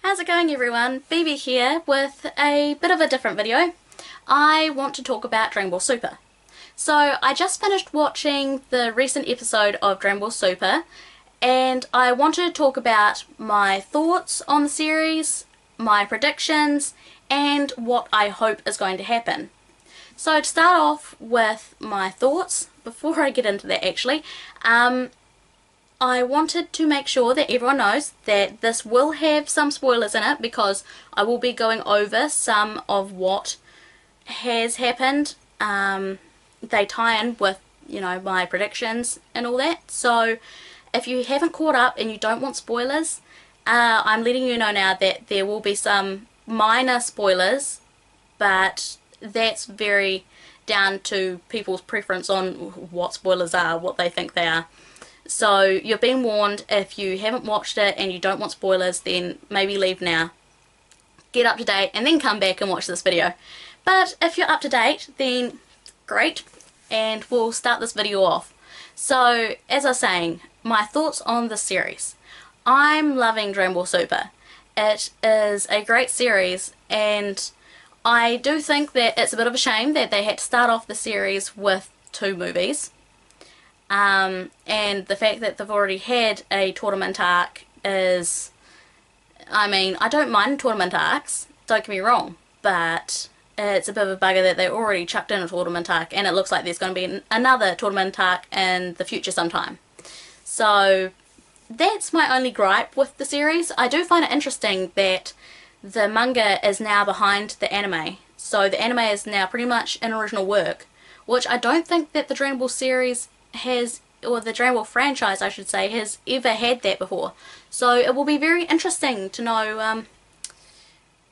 How's it going everyone? Bibi here with a bit of a different video. I want to talk about DragonBall Super. So I just finished watching the recent episode of DragonBall Super and I wanted to talk about my thoughts on the series, my predictions and what I hope is going to happen. So to start off with my thoughts, before I get into that actually, I wanted to make sure that everyone knows that this will have some spoilers in it because I will be going over some of what has happened. They tie in with, you know, my predictions and all that. So if you haven't caught up and you don't want spoilers, I'm letting you know now that there will be some minor spoilers, but that's very down to people's preference on what spoilers are, what they think they are. So you're being warned. If you haven't watched it and you don't want spoilers, then maybe leave now, get up to date and then come back and watch this video. But if you're up to date, then great, and we'll start this video off. So as I was saying, my thoughts on the series. I'm loving DragonBall Super. It is a great series and I do think that it's a bit of a shame that they had to start off the series with 2 movies. And the fact that they've already had a tournament arc is, I mean, I don't mind tournament arcs, don't get me wrong, but it's a bit of a bugger that they already chucked in a tournament arc and it looks like there's going to be another tournament arc in the future sometime. So that's my only gripe with the series. I do find it interesting that the manga is now behind the anime, so the anime is now pretty much an original work, which I don't think that the Dragon Ball series has, or the Dragon Ball franchise I should say, has ever had that before. So it will be very interesting to know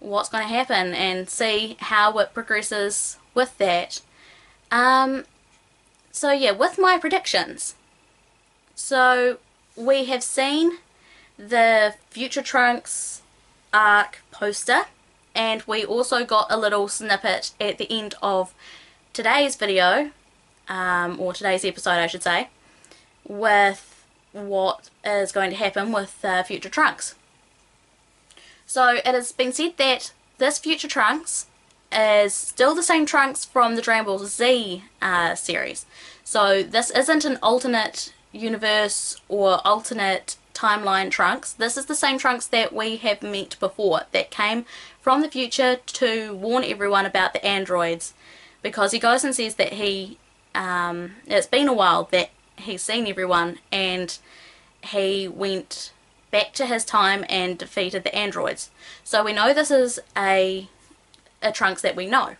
what's going to happen and see how it progresses with that. So yeah, with my predictions. So we have seen the Future Trunks arc poster and we also got a little snippet at the end of today's video, or today's episode I should say, with what is going to happen with Future Trunks. So it has been said that this Future Trunks is still the same Trunks from the Dragon Ball Z series. So this isn't an alternate universe or alternate timeline Trunks. This is the same Trunks that we have met before, that came from the future to warn everyone about the androids, because he goes and says that he it's been a while that he's seen everyone and he went back to his time and defeated the androids. So we know this is a Trunks that we know.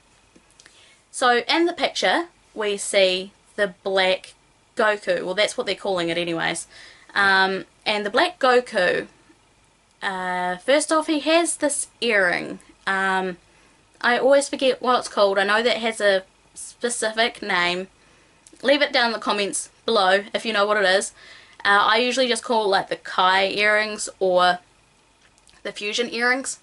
So in the picture we see the black Goku, well that's what they're calling it anyways, and the black Goku, first off he has this earring. I always forget what it's called. I know that it has a specific name. Leave it down in the comments below if you know what it is. I usually just call it like the Kai earrings or the fusion earrings.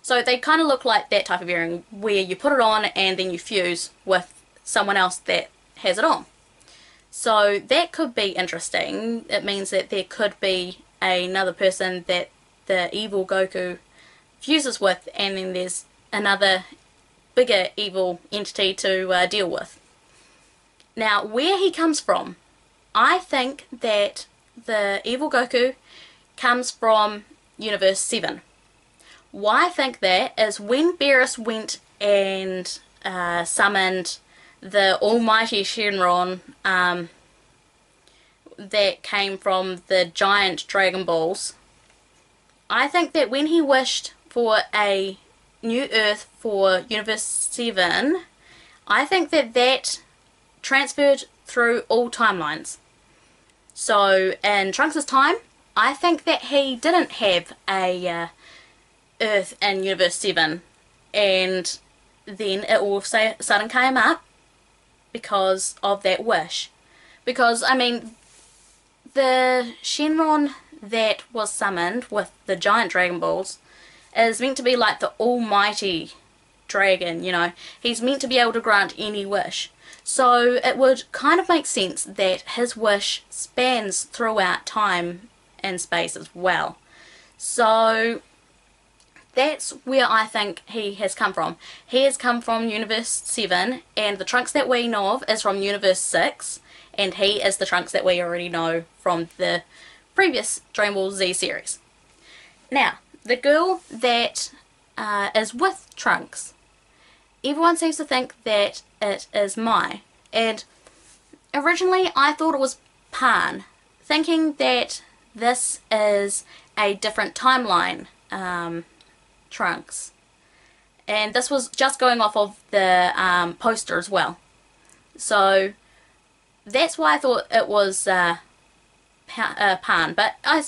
So they kind of look like that type of earring where you put it on and then you fuse with someone else that has it on. So that could be interesting. It means that there could be another person that the evil Goku fuses with and then there's another bigger evil entity to deal with. Now where he comes from, I think that the evil Goku comes from Universe 7. Why I think that is when Beerus went and summoned the almighty Shenron that came from the giant Dragon Balls, I think that when he wished for a new Earth for Universe 7, I think that that transferred through all timelines. So in Trunks' time, I think that he didn't have a Earth in Universe 7 and then it all of a sudden came up because of that wish. Because I mean the Shenron that was summoned with the giant Dragon Balls is meant to be like the almighty dragon, you know. He's meant to be able to grant any wish. So it would kind of make sense that his wish spans throughout time and space as well. So that's where I think he has come from. He has come from Universe 7, and the Trunks that we know of is from Universe 6, and he is the Trunks that we already know from the previous Dragon Ball Z series. Now, the girl that is with Trunks, everyone seems to think that it is Mai, and originally I thought it was Pan, thinking that this is a different timeline Trunks, and this was just going off of the poster as well, so that's why I thought it was Pan, but I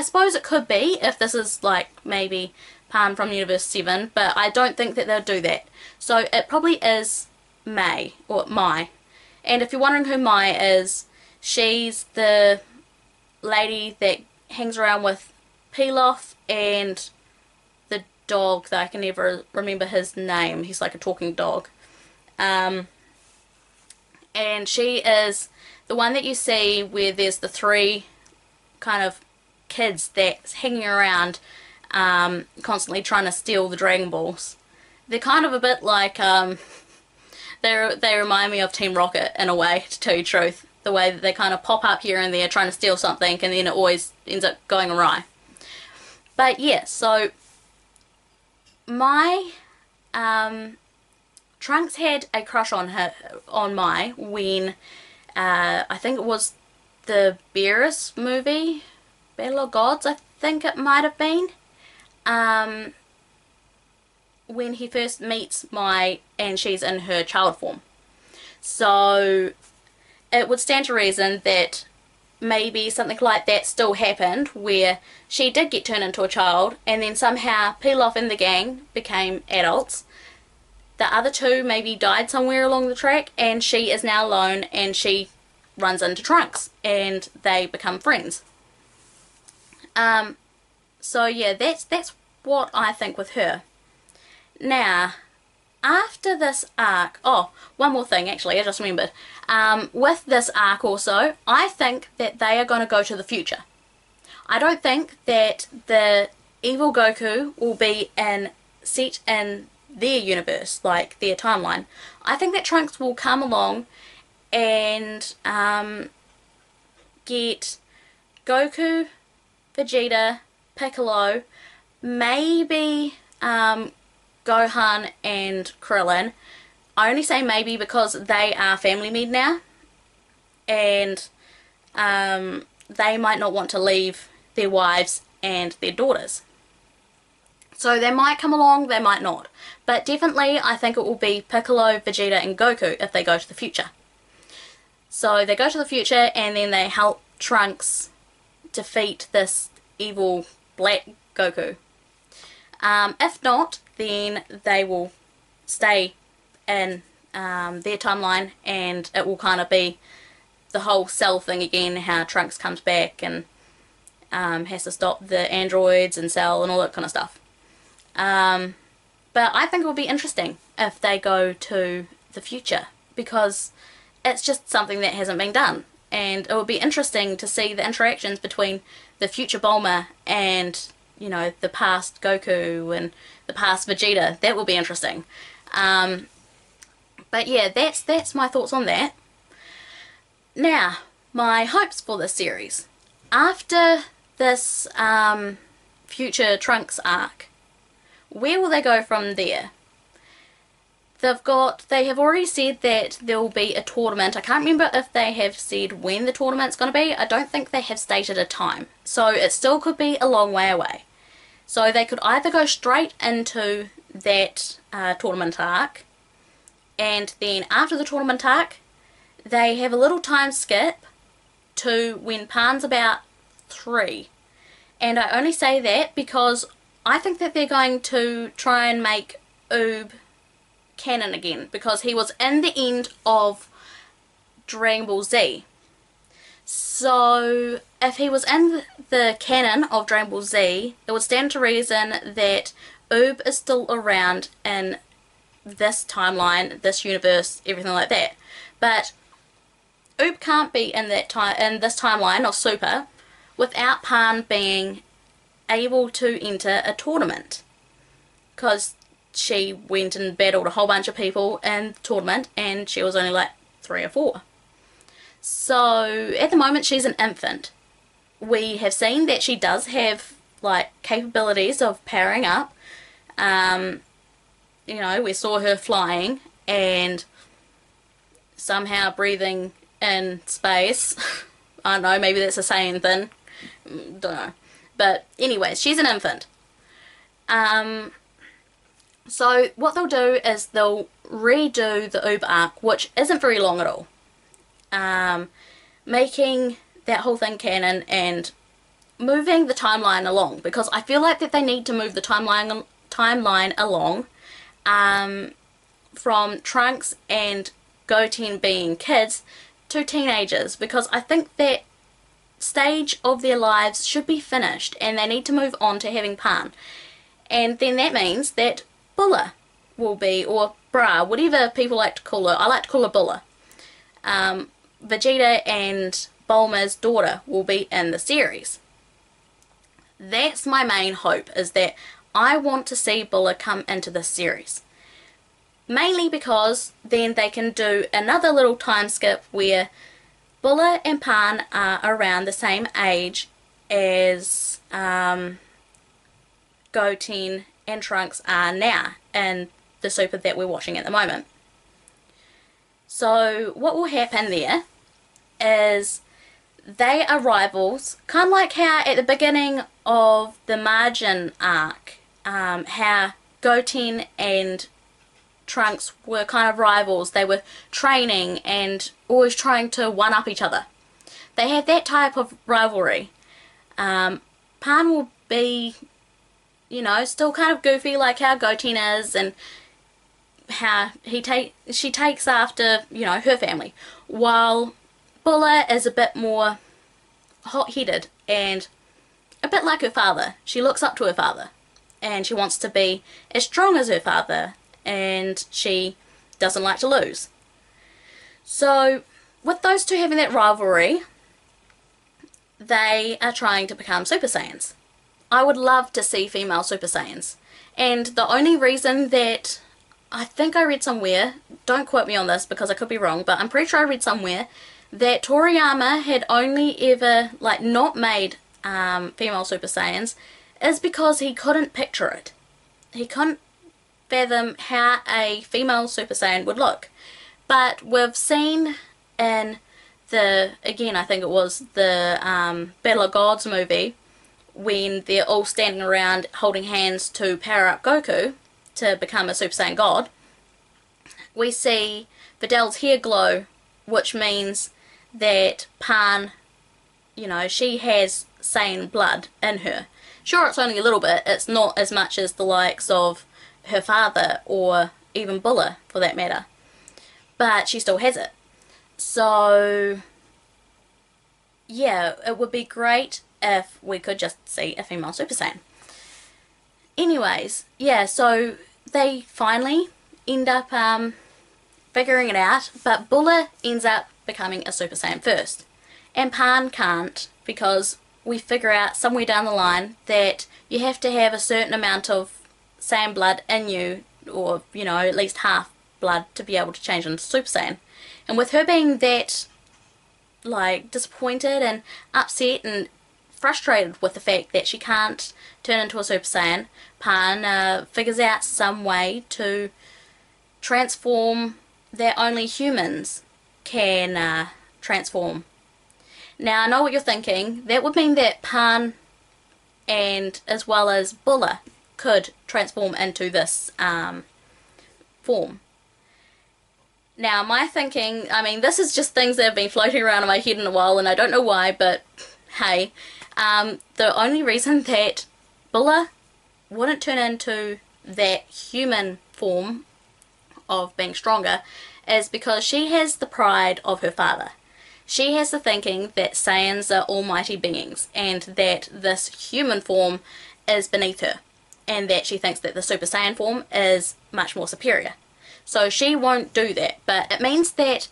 suppose it could be if this is like maybe Pan from Universe 7, but I don't think that they'll do that, so it probably is Mai, and if you're wondering who Mai is, she's the lady that hangs around with Pilaf and the dog that I can never remember his name. He's like a talking dog. And she is the one that you see where there's the 3 kind of kids that's hanging around constantly trying to steal the Dragon Balls. They're kind of a bit like, they remind me of Team Rocket in a way, to tell you the truth. The way that they kind of pop up here and there trying to steal something, and then it always ends up going awry. But yeah, so my Trunks had a crush on Mai when I think it was the Beerus movie, Battle of Gods, I think it might have been, when he first meets Mai and she's in her child form. So it would stand to reason that maybe something like that still happened, where she did get turned into a child and then somehow Pilaf and the gang became adults. The other 2 maybe died somewhere along the track, and she is now alone, and she runs into Trunks and they become friends. So yeah, that's what I think with her. Now, after this arc, oh, one more thing actually, I just remembered. With this arc also, I think that they are going to go to the future. I don't think that the evil Goku will be set in their universe, like their timeline. I think that Trunks will come along and get Goku, Vegeta, Piccolo, maybe Gohan and Krillin. I only say maybe because they are family med now, and they might not want to leave their wives and their daughters. So they might come along, they might not. But definitely I think it will be Piccolo, Vegeta and Goku if they go to the future. So they go to the future and then they help Trunks defeat this evil black Goku. If not, then they will stay in their timeline, and it will kind of be the whole Cell thing again, how Trunks comes back and has to stop the androids and Cell and all that kind of stuff. But I think it will be interesting if they go to the future, because it's just something that hasn't been done, and it would be interesting to see the interactions between the future Bulma and, you know, the past Goku and the past Vegeta. That will be interesting. But yeah, that's my thoughts on that. Now, my hopes for this series. After this future Trunks arc, where will they go from there? They have already said that there will be a tournament. I can't remember if they have said when the tournament's going to be. I don't think they have stated a time. So it still could be a long way away. So they could either go straight into that tournament arc, and then after the tournament arc, they have a little time skip to when Pan's about 3. And I only say that because I think that they're going to try and make Oob canon again, because he was in the end of Dragon Ball Z. So if he was in the canon of Dragon Ball Z, it would stand to reason that Oob is still around in this timeline, this universe, everything like that. But Oob can't be in this timeline of Super without Pan being able to enter a tournament because she went and battled a whole bunch of people in the tournament and she was only like 3 or 4. So at the moment she's an infant. We have seen that she does have like capabilities of powering up. You know, we saw her flying and somehow breathing in space. I don't know, maybe that's a Saiyan thing. Don't know. But anyways, she's an infant. So what they'll do is they'll redo the Uber arc, which isn't very long at all. Making that whole thing canon and moving the timeline along, because I feel like that they need to move the timeline along from Trunks and Goten being kids to teenagers, because I think that stage of their lives should be finished and they need to move on to having Pan. And then that means that Bulla will be, or Bra, whatever people like to call her. I like to call her Bulla. Vegeta and Bulma's daughter will be in the series. That's my main hope, is that I want to see Bulla come into this series. Mainly because then they can do another little time skip where Bulla and Pan are around the same age as Goten and Trunks are now in the Super that we're watching at the moment. So what will happen there is they are rivals, kind of like how at the beginning of the Margin arc, how Goten and Trunks were kind of rivals. They were training and always trying to one-up each other. They had that type of rivalry. Pan will be, you know, still kind of goofy like how Goten is, and how she takes after, you know, her family, while Bulla is a bit more hot-headed and a bit like her father. She looks up to her father and she wants to be as strong as her father, and she doesn't like to lose. So with those two having that rivalry, they are trying to become Super Saiyans. I would love to see female Super Saiyans, and the only reason that I think I read somewhere, don't quote me on this because I could be wrong, but I'm pretty sure I read somewhere that Toriyama had only ever like not made female Super Saiyans is because he couldn't picture it. He couldn't fathom how a female Super Saiyan would look. But we've seen in the, again I think it was the Battle of Gods movie, when they're all standing around holding hands to power up Goku to become a Super Saiyan God, we see Videl's hair glow, which means that Pan, you know, she has Saiyan blood in her. Sure, it's only a little bit, it's not as much as the likes of her father or even Bulla for that matter, but she still has it. So yeah, it would be great if we could just see a female Super Saiyan. Anyways, yeah, so they finally end up figuring it out, but Bulla ends up becoming a Super Saiyan first, and Pan can't, because we figure out somewhere down the line that you have to have a certain amount of Saiyan blood in you, or, you know, at least half blood, to be able to change into Super Saiyan. And with her being that, like, disappointed and upset and frustrated with the fact that she can't turn into a Super Saiyan, Pan figures out some way to transform that only humans can transform. Now, I know what you're thinking. That would mean that Pan and as well as Bulla could transform into this form. Now, my thinking, I mean, this is just things that have been floating around in my head in a while, and I don't know why, but hey, the only reason that Bulla wouldn't turn into that human form of being stronger is because she has the pride of her father. She has the thinking that Saiyans are almighty beings and that this human form is beneath her, and that she thinks that the Super Saiyan form is much more superior. So she won't do that, but it means that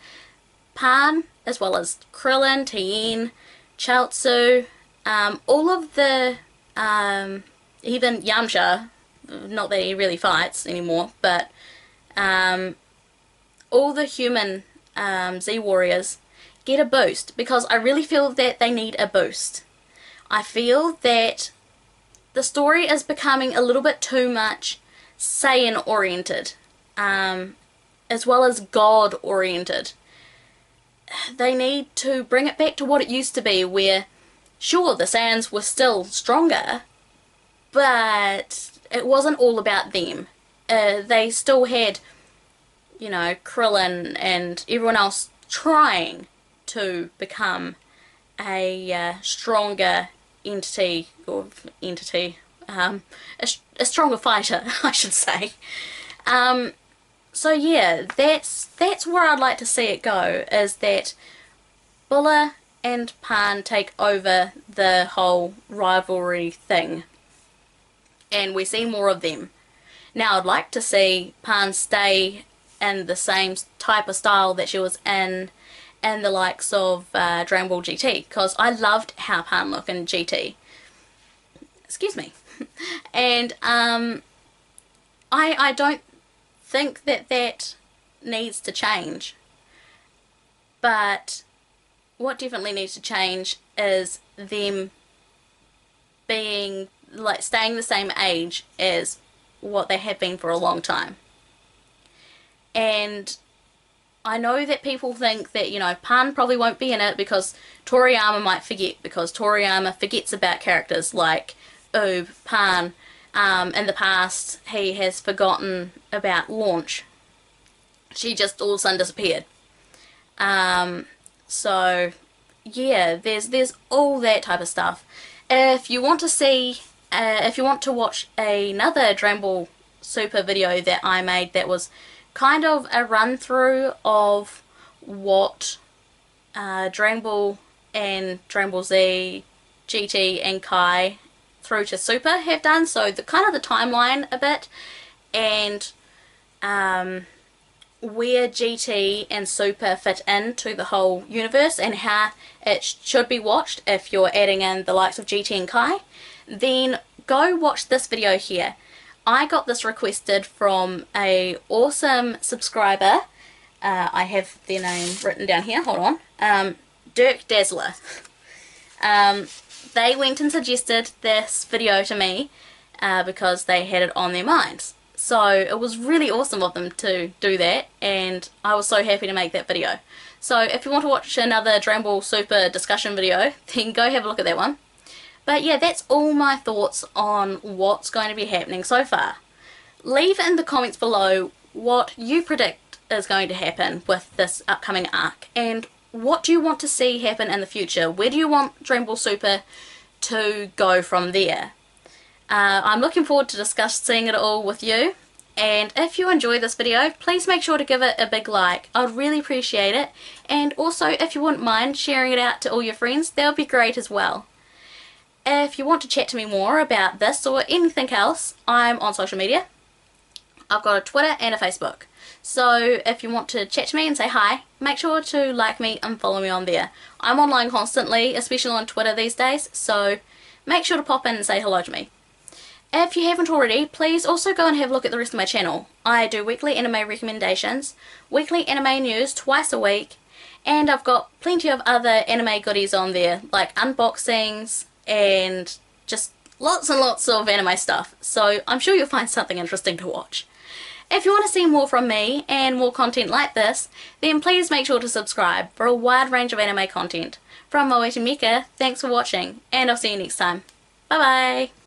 Pan, as well as Krillin, Tien, Chaozu, all of the even Yamcha, not that he really fights anymore, but all the human Z Warriors get a boost, because I really feel that they need a boost. I feel that the story is becoming a little bit too much Saiyan oriented, as well as God oriented. They need to bring it back to what it used to be, where sure, the Saiyans were still stronger, but it wasn't all about them. They still had, you know, Krillin and everyone else trying to become a stronger entity, a stronger fighter, I should say. So yeah, that's where I'd like to see it go, is that Bulla and Pan take over the whole rivalry thing, and we see more of them. Now I'd like to see Pan stay in the same type of style that she was in the likes of Dragon Ball GT, because I loved how Pan looked in GT. Excuse me. And I don't think that needs to change, but what definitely needs to change is them being, like, staying the same age as what they have been for a long time. And I know that people think that, you know, Pan probably won't be in it because Toriyama might forget, because Toriyama forgets about characters like Oob, Pan. In the past, he has forgotten about Launch. She just all of a sudden disappeared. So yeah, there's all that type of stuff. If you want to see, if you want to watch another Dragon Ball Super video that I made, that was kind of a run through of what Dragon Ball and Dragon Ball Z, GT and Kai through to Super have done, so the kind of the timeline a bit, and where GT and Super fit into the whole universe and how it should be watched if you're adding in the likes of GT and Kai, then go watch this video here. I got this requested from a awesome subscriber. I have their name written down here, hold on. Dirk Dazzler. They went and suggested this video to me because they had it on their minds. So it was really awesome of them to do that, and I was so happy to make that video. So if you want to watch another Dragon Ball Super discussion video, then go have a look at that one. But yeah, that's all my thoughts on what's going to be happening so far. Leave in the comments below what you predict is going to happen with this upcoming arc, and what do you want to see happen in the future? Where do you want Dragon Ball Super to go from there? I'm looking forward to discussing it all with you, and if you enjoyed this video, please make sure to give it a big like. I'd really appreciate it, and also if you wouldn't mind sharing it out to all your friends, that would be great as well. If you want to chat to me more about this or anything else, I'm on social media. I've got a Twitter and a Facebook. So if you want to chat to me and say hi, make sure to like me and follow me on there. I'm online constantly, especially on Twitter these days, so make sure to pop in and say hello to me. If you haven't already, please also go and have a look at the rest of my channel. I do weekly anime recommendations, weekly anime news twice a week, and I've got plenty of other anime goodies on there, like unboxings and just lots and lots of anime stuff. So I'm sure you'll find something interesting to watch. If you want to see more from me and more content like this, then please make sure to subscribe for a wide range of anime content. From Moe to Mika, thanks for watching, and I'll see you next time. Bye bye!